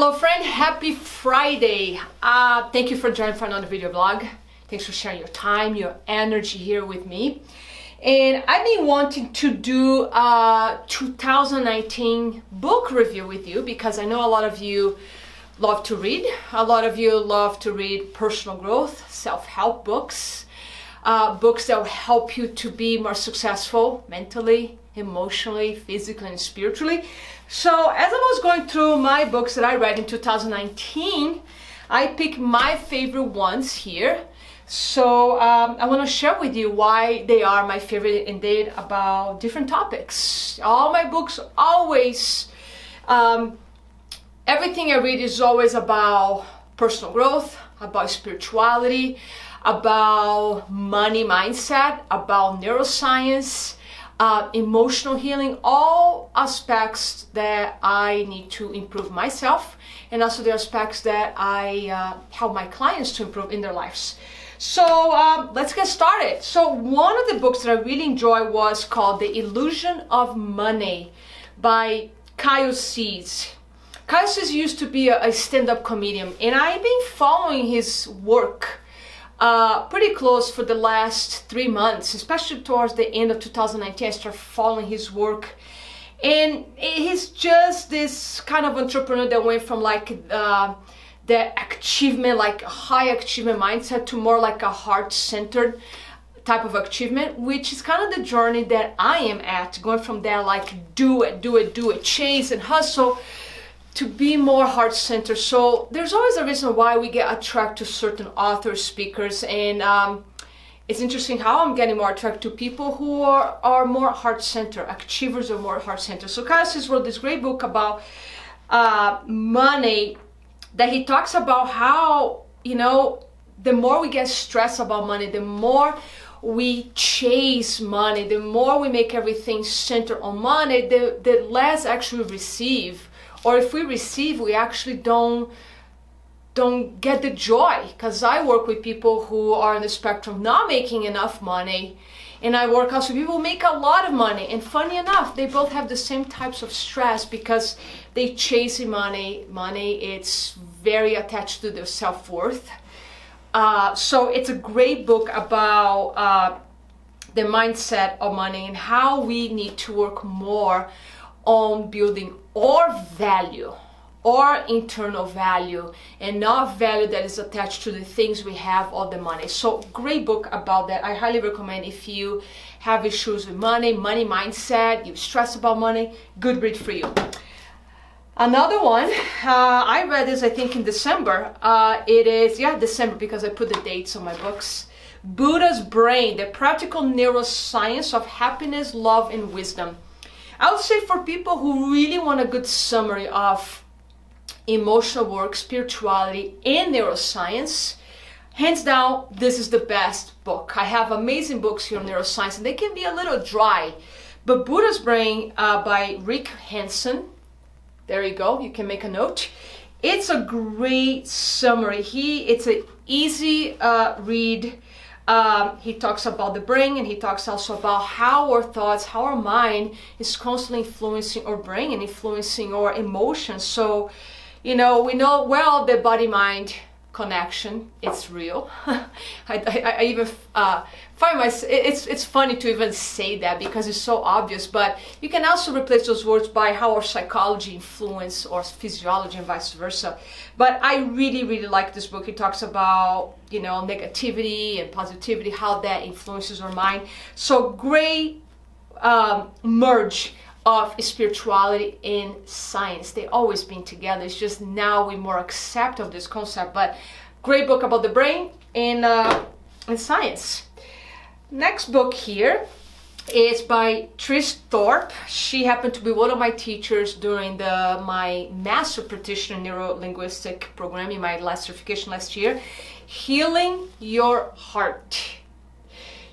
Hello friend, happy Friday. Thank you for joining for another video blog. Thanks for sharing your time, your energy here with me. And I've been wanting to do a 2019 book review with you because I know a lot of you love to read. A lot of you love to read personal growth, self-help books, books that will help you to be more successful mentally, emotionally, physically, and spiritually. So as I was going through my books that I read in 2019, I picked my favorite ones here. So I want to share with you why they are my favorite indeed about different topics. All my books always, everything I read is always about personal growth, about spirituality, about money mindset, about neuroscience, emotional healing, all aspects that I need to improve myself, and also the aspects that I help my clients to improve in their lives. So let's get started. So one of the books that I really enjoyed was called The Illusion of Money by Kyle Cease. Kyle Cease used to be a stand-up comedian, and I've been following his work pretty close for the last 3 months, especially towards the end of 2019. I started following his work, and he's just this kind of entrepreneur that went from like the achievement, like a high achievement mindset, to more like a heart-centered type of achievement, which is kind of the journey that I am at, going from there like do it, chase and hustle, to be more heart-centered. So there's always a reason why we get attracted to certain authors, speakers, and it's interesting how I'm getting more attracted to people who are more heart-centered, achievers are more heart-centered. So Kyle Cease wrote this great book about money, that he talks about how, you know, the more we get stressed about money, the more we chase money, the more we make everything centered on money, the less actually we receive. Or if we receive, we actually don't get the joy. Because I work with people who are on the spectrum not making enough money, and I work also with people who make a lot of money. And funny enough, they both have the same types of stress because they chase money. It's very attached to their self-worth. So it's a great book about the mindset of money and how we need to work more on building our value, our internal value, and not value that is attached to the things we have or the money. So great book about that. I highly recommend if you have issues with money mindset, you stress about money, good read for you. Another one, I read this I think in December. It is, December, because I put the dates on my books. Buddha's Brain, the Practical Neuroscience of Happiness, Love, and Wisdom. I would say for people who really want a good summary of emotional work, spirituality, and neuroscience, hands down, this is the best book. I have amazing books here on neuroscience, and they can be a little dry. But Buddha's Brain by Rick Hanson, there you go, you can make a note. It's a great summary. It's an easy read. He talks about the brain, and he talks also about how our thoughts, how our mind is constantly influencing our brain and influencing our emotions. So, you know, we know well the body-mind connection, it's real. I even find myself, it's funny to even say that because it's so obvious, but you can also replace those words by how our psychology influence or physiology and vice versa. But I really like this book. It talks about, you know, negativity and positivity, how that influences our mind. So great merge of spirituality and science. They always been together. It's just now we more accept of this concept. But great book about the brain and science. Next book here is by Trish Thorpe. She happened to be one of my teachers during my Master Practitioner Neuro-Linguistic program in my last certification last year. Healing Your Heart.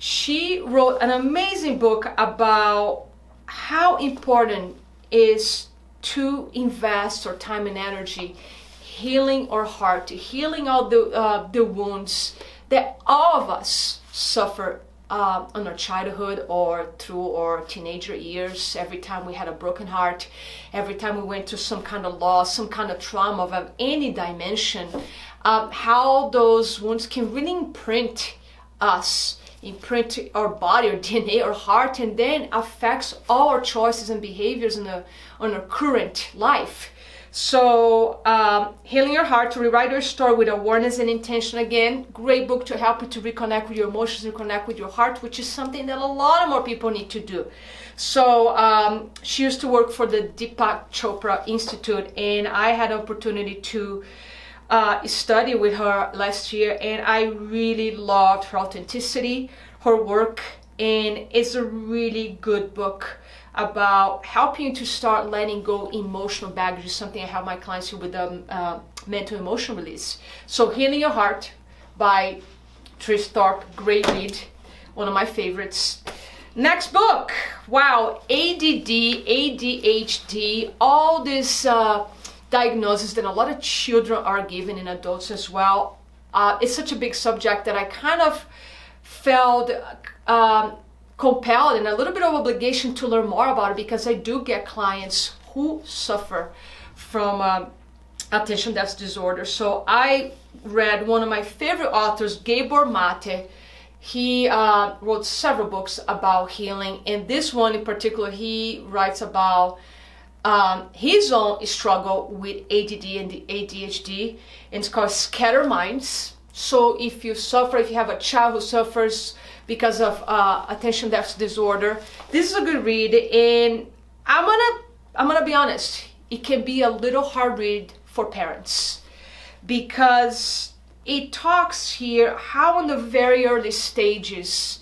She wrote an amazing book about how important is to invest our time and energy healing our heart, healing all the wounds that all of us suffer on our childhood or through our teenager years, every time we had a broken heart, every time we went through some kind of loss, some kind of trauma of any dimension, how those wounds can really imprint us, imprint our body, our DNA, our heart, and then affects all our choices and behaviors on our current life. So Healing Your Heart, to rewrite your story with awareness and intention. Again, great book to help you to reconnect with your emotions, reconnect with your heart, which is something that a lot more people need to do. So she used to work for the Deepak Chopra Institute, and I had an opportunity to study with her last year, and I really loved her authenticity, her work, and it's a really good book about helping you to start letting go emotional baggage. Something I have my clients do with the mental emotion release. So Healing Your Heart by Trish Thorpe, great read, one of my favorites. Next book, wow, ADD, ADHD, all this diagnosis that a lot of children are given, and adults as well. It's such a big subject that I kind of felt compelled and a little bit of obligation to learn more about it, because I do get clients who suffer from attention deficit disorder. So I read one of my favorite authors, Gabor Mate. He wrote several books about healing, and this one in particular, he writes about his own struggle with ADD and the ADHD, and it's called Scattered Minds. So if you suffer, if you have a child who suffers because of attention deficit disorder, this is a good read. And I'm gonna be honest, it can be a little hard read for parents, because it talks here how in the very early stages,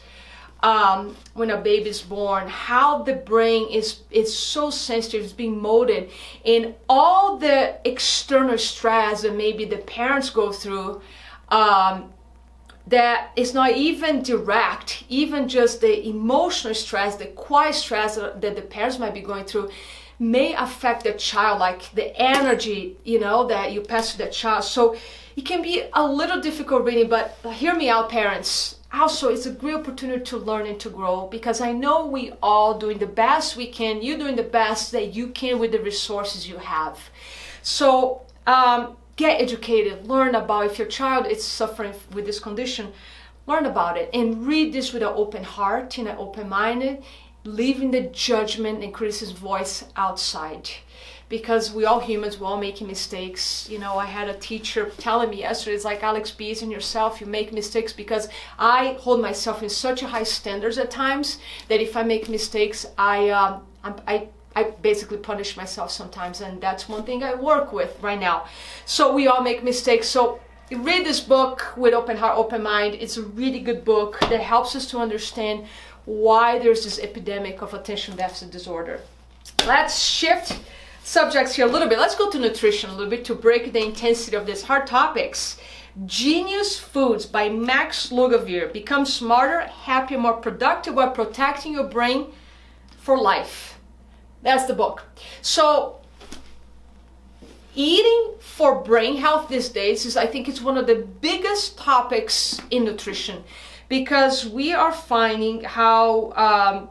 when a baby is born, how the brain is so sensitive, it's being molded, and all the external stress that maybe the parents go through, that is not even direct, even just the emotional stress, the quiet stress that the parents might be going through, may affect the child, like the energy, that you pass to the child. So it can be a little difficult reading, but hear me out, parents. Also, it's a great opportunity to learn and to grow, because I know we all doing the best we can. You're doing the best that you can with the resources you have. So get educated, learn about, if your child is suffering with this condition, learn about it and read this with an open heart and an open mind, leaving the judgment and criticism voice outside. Because we all humans, we're all making mistakes. I had a teacher telling me yesterday, it's like, Alex, be easy on yourself, you make mistakes, because I hold myself in such a high standards at times that if I make mistakes, I basically punish myself sometimes, and that's one thing I work with right now. So we all make mistakes. So read this book with open heart, open mind. It's a really good book that helps us to understand why there's this epidemic of attention deficit disorder. Let's shift subjects here a little bit. Let's go to nutrition a little bit to break the intensity of these hard topics. Genius Foods by Max Lugavere. Become smarter, happier, more productive while protecting your brain for life. That's the book. So eating for brain health these days is, I think, it's one of the biggest topics in nutrition, because we are finding how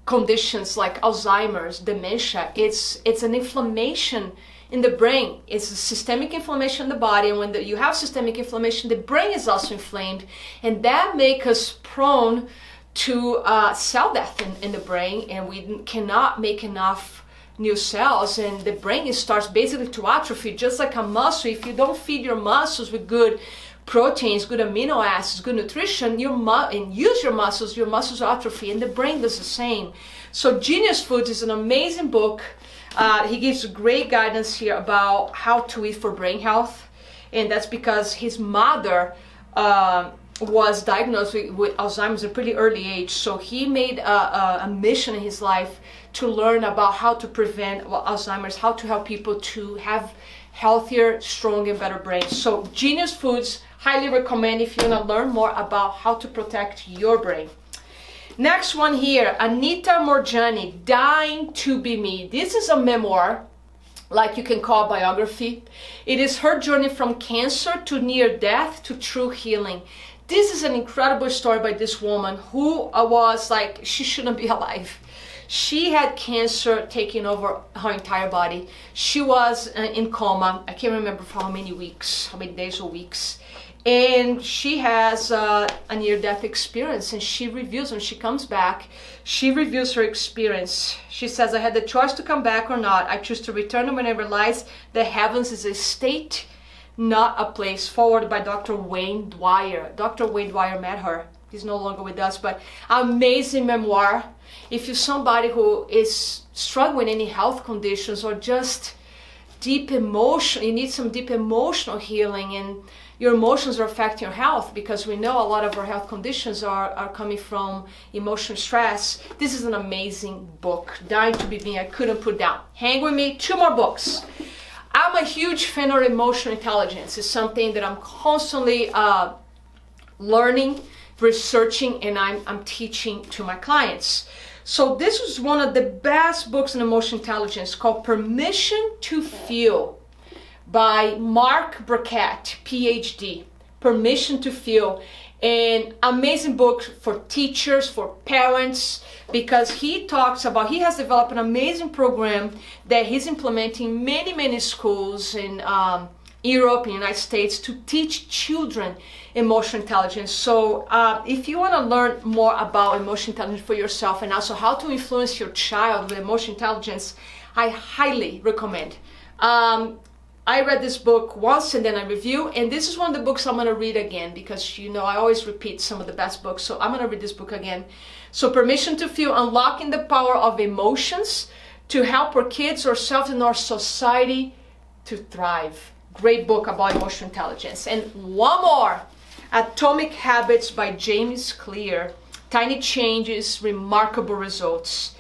conditions like Alzheimer's, dementia, it's an inflammation in the brain. It's a systemic inflammation in the body, and when you have systemic inflammation, the brain is also inflamed, and that makes us prone to cell death in the brain, and we cannot make enough new cells, and the brain starts basically to atrophy, just like a muscle. If you don't feed your muscles with good proteins, good amino acids, good nutrition, and use your muscles atrophy, and the brain does the same. So Genius Foods is an amazing book. He gives great guidance here about how to eat for brain health, and that's because his mother was diagnosed with Alzheimer's at a pretty early age. So he made a mission in his life to learn about how to prevent Alzheimer's, how to help people to have healthier, stronger, better brains. So Genius Foods, highly recommend if you want to learn more about how to protect your brain. Next one here, Anita Morjani, Dying to Be Me. This is a memoir, like you can call a biography. It is her journey from cancer to near death to true healing. this is an incredible story by this woman who was like, she shouldn't be alive. She had cancer taking over her entire body. She was in coma. I can't remember for how many weeks, how many days or weeks. And she has a near-death experience, and she reviews, when she comes back, she reviews her experience. She says, I had the choice to come back or not. I choose to return when I realized that heavens is a state, not a place. Forwarded by Dr. Wayne Dwyer. Dr. Wayne Dwyer met her. He's no longer with us, but amazing memoir. If you're somebody who is struggling with any health conditions or just deep emotion, you need some deep emotional healing, and your emotions are affecting your health, because we know a lot of our health conditions are coming from emotional stress. This is an amazing book. Dying to be me, I couldn't put down. Hang with me, 2 more books. I'm a huge fan of emotional intelligence. It's something that I'm constantly learning, researching, and I'm teaching to my clients. So this was one of the best books in emotional intelligence, called Permission to Feel by Mark Burkett, PhD. Permission to Feel. An amazing book for teachers, for parents, because he talks about, he has developed an amazing program that he's implementing many schools in Europe and United States to teach children emotional intelligence. So if you want to learn more about emotional intelligence for yourself, and also how to influence your child with emotional intelligence, I highly recommend. I read this book once and then I review, and this is one of the books I'm going to read again, because you know I always repeat some of the best books, so I'm going to read this book again. So Permission to Feel, Unlocking the Power of Emotions to Help Our Kids, Ourselves, and Our Society to Thrive. Great book about emotional intelligence. And one more, Atomic Habits by James Clear. Tiny changes, remarkable results.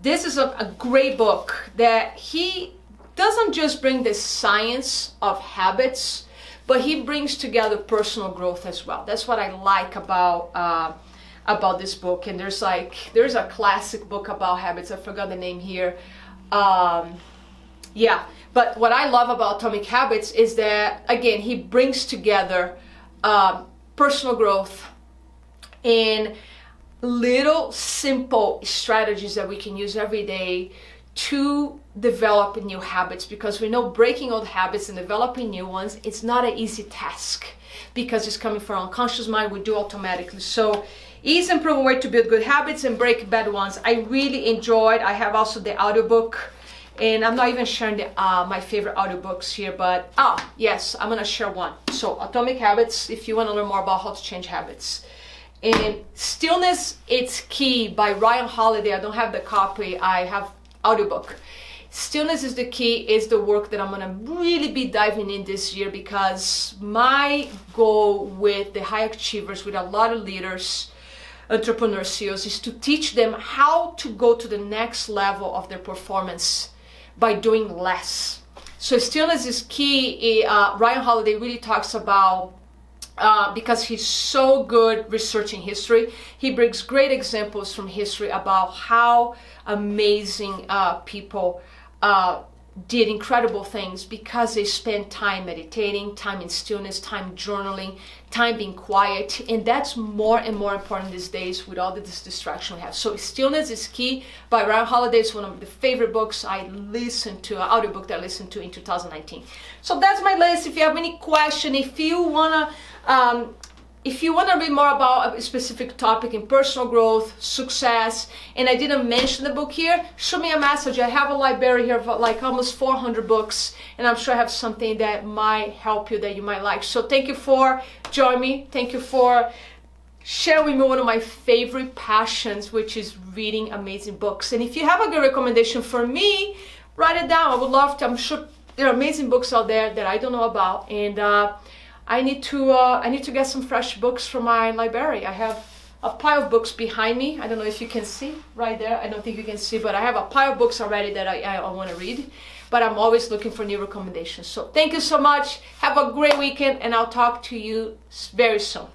This is a great book that he doesn't just bring the science of habits, but he brings together personal growth as well. That's what I like about this book. And there's a classic book about habits. I forgot the name here. Yeah, but what I love about Atomic Habits is that, again, he brings together personal growth and little simple strategies that we can use every day to develop new habits, because we know breaking old habits and developing new ones, it's not an easy task, because it's coming from our unconscious mind. We do automatically. So easy and proven way to build good habits and break bad ones. I really enjoyed. I have also the audiobook, and I'm not even sharing my favorite audiobooks here, but yes, I'm gonna share one. So Atomic Habits, if you want to learn more about how to change habits. And Stillness, It's Key by Ryan Holiday. I don't have the copy, I have audiobook. Stillness is the Key is the work that I'm gonna really be diving in this year, because my goal with the high achievers, with a lot of leaders, entrepreneurs, CEOs, is to teach them how to go to the next level of their performance by doing less. So Stillness is Key. Ryan Holiday really talks about, because he's so good researching history, he brings great examples from history about how amazing people did incredible things because they spent time meditating, time in stillness, time journaling, time being quiet. And that's more and more important these days with all this distraction we have. So Stillness is Key by Ryan Holiday is one of the favorite books I listened to, an audiobook that I listened to in 2019. So that's my list. If you have any question, if you wanna read more about a specific topic in personal growth, success, and I didn't mention the book here, shoot me a message. I have a library here of like almost 400 books, and I'm sure I have something that might help you, that you might like. So thank you for joining me. Thank you for sharing with me one of my favorite passions, which is reading amazing books. And if you have a good recommendation for me, write it down. I would love to. I'm sure there are amazing books out there that I don't know about, and I need to get some fresh books from my library. I have a pile of books behind me. I don't know if you can see right there. I don't think you can see, but I have a pile of books already that I want to read. But I'm always looking for new recommendations. So thank you so much. Have a great weekend, and I'll talk to you very soon.